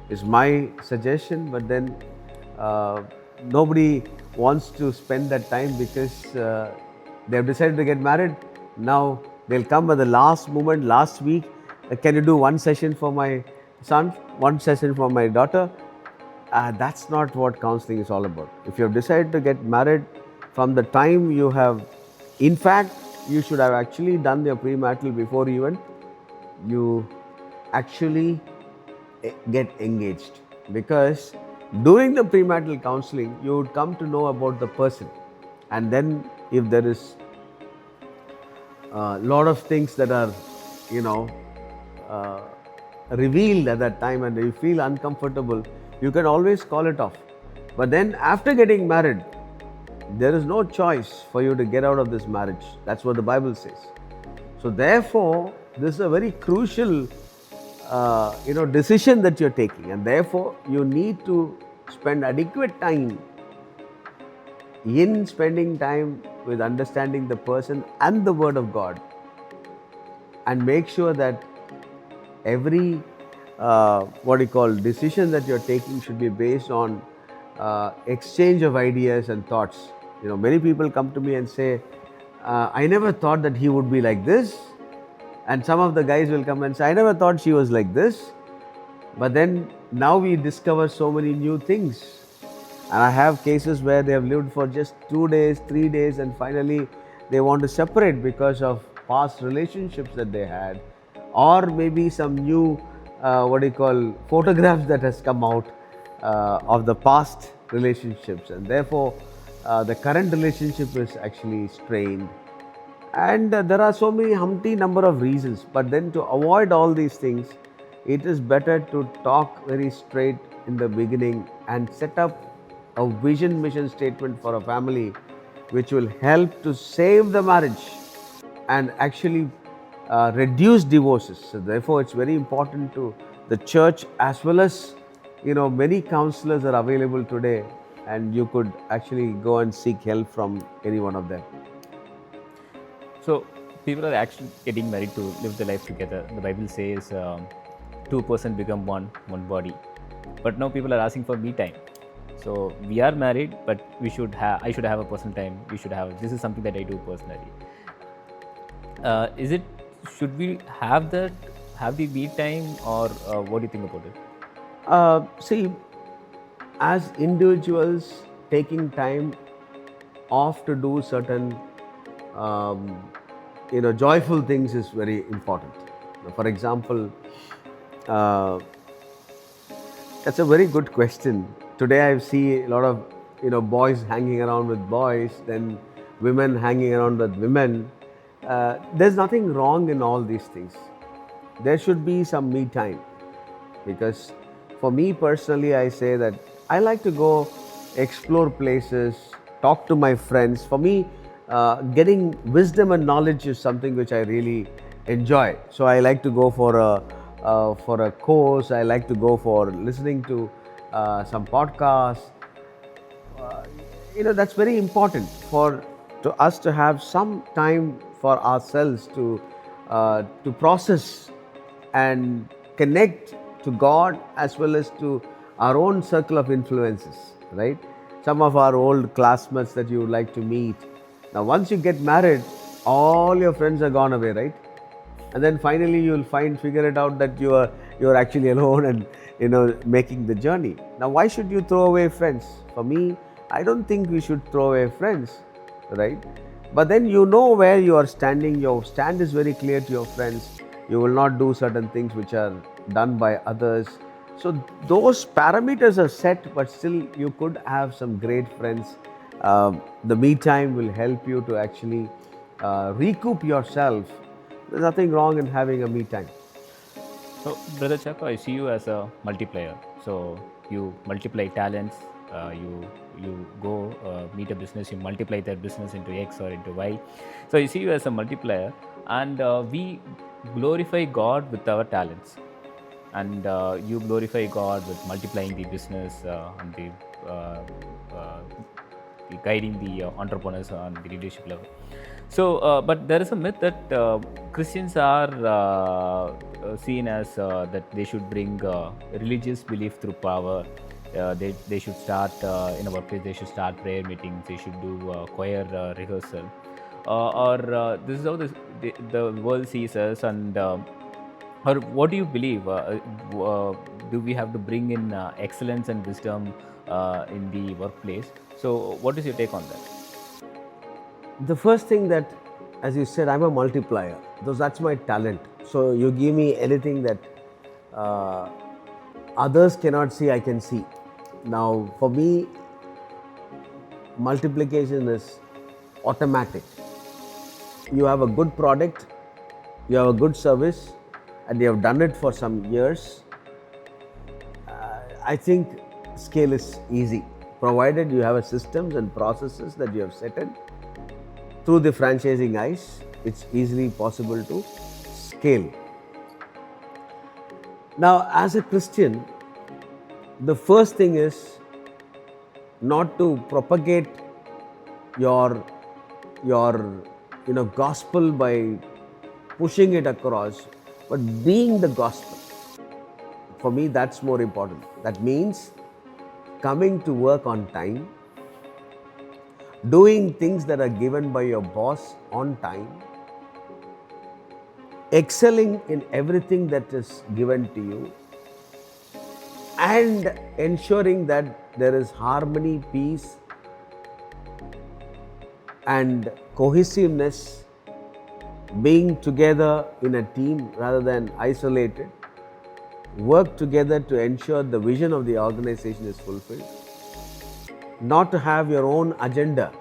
Is my suggestion, but then nobody wants to spend that time because they have decided to get married. Now they'll come at the last moment, last week. Can you do one session for my son, one session for my daughter? That's not what counseling is all about. If you have decided to get married, from the time you have, in fact, you should have actually done your premarital before even you actually get engaged, because during the premarital counseling you would come to know about the person, and then if there is a lot of things that are uh, revealed at that time and you feel uncomfortable, you can always call it off. But then after getting married, there is no choice for you to get out of this marriage. That's what the Bible says. So therefore, this is a very crucial decision that you're taking, and therefore you need to spend adequate time in spending time with understanding the person and the Word of God, and make sure that every decision that you're taking should be based on exchange of ideas and thoughts. Many people come to me and say, I never thought that he would be like this. And some of the guys will come and say, I never thought she was like this. But then now we discover so many new things. And I have cases where they have lived for just 2 days, 3 days, and finally they want to separate because of past relationships that they had, or maybe some new photographs that has come out of the past relationships, and therefore the current relationship is actually strained. And there are so many humpty number of reasons, but then to avoid all these things, it is better to talk very straight in the beginning and set up a vision mission statement for a family which will help to save the marriage and actually reduce divorces. So therefore it's very important to the church, as well as many counselors are available today, and you could actually go and seek help from any one of them. So people are actually getting married to live their life together. The Bible says two persons become one body. But now people are asking for me time. So we are married, but I should have a personal time. This is something that I do personally. Should we have the me time, or what do you think about it? See, as individuals, taking time off to do certain joyful things is very important. For example, that's a very good question. Today I see a lot of boys hanging around with boys, then women hanging around with women. There's nothing wrong in all these things. There should be some me time, because for me personally, I say that I like to go explore places, talk to my friends. For me, getting wisdom and knowledge is something which I really enjoy. So I like to go for a course. I like to go for listening to some podcasts. That's very important for to us to have some time for ourselves to process and connect to God as well as to our own circle of influences, right? Some of our old classmates that you would like to meet. Now, once you get married, all your friends are gone away, right? And then finally you'll figure it out that you're actually alone and making the journey. Now, why should you throw away friends? For me, I don't think we should throw away friends, right? But then where you are standing. Your stand is very clear to your friends. You will not do certain things which are done by others. So those parameters are set, but still you could have some great friends. The me time will help you to actually recoup yourself. There's nothing wrong in having a me time. So, Brother Chacko, I see you as a multiplier. So, you multiply talents. You go meet a business. You multiply that business into X or into Y. So, I see you as a multiplier, and we glorify God with our talents, and you glorify God with multiplying the business and the guiding the entrepreneurs on the leadership level. So, but there is a myth that Christians are seen as that they should bring religious belief through power. They should start in a workplace. They should start prayer meetings. They should do choir rehearsal. Or this is how the world sees us, and or what do you believe? Do we have to bring in excellence and wisdom in the workplace? So, what is your take on that? The first thing that, as you said, I'm a multiplier. That's my talent. So you give me anything that others cannot see, I can see. Now, for me, multiplication is automatic. You have a good product, you have a good service, and you have done it for some years. I think scale is easy, provided you have a systems and processes that you have set in. Through the franchising eyes, it's easily possible to scale. Now, as a Christian, the first thing is not to propagate your gospel by pushing it across, but being the gospel. For me, that's more important. That means coming to work on time, doing things that are given by your boss on time, excelling in everything that is given to you, and ensuring that there is harmony, peace, and cohesiveness, being together in a team rather than isolated, work together to ensure the vision of the organization is fulfilled. Not to have your own agenda,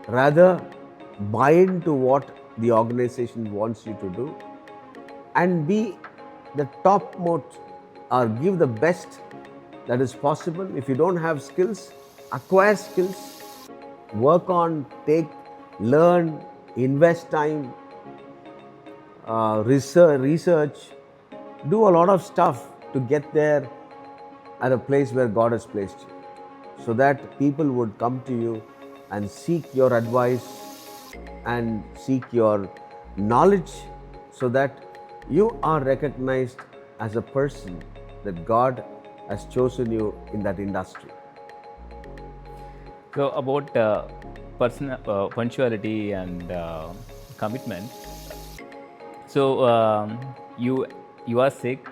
rather buy into what the organization wants you to do and be the topmost or give the best that is possible. If you don't have skills, acquire skills, work on, learn, invest time, research, do a lot of stuff to get there at a place where God has placed you, so that people would come to you and seek your advice and seek your knowledge, so that you are recognized as a person that God has chosen you in that industry. So, about punctuality and commitment. So, you are sick,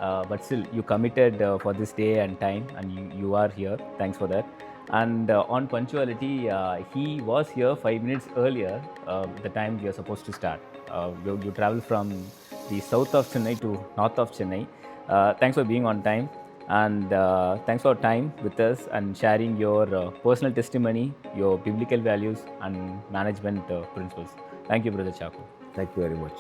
but still you committed for this day and time, and you are here. Thanks for that. And on punctuality, he was here 5 minutes earlier the time we are supposed to start. You travel from the south of Chennai to north of Chennai. Thanks for being on time, and thanks for time with us and sharing your personal testimony, your biblical values, and management principles. Thank you, Brother Chacko. Thank you very much.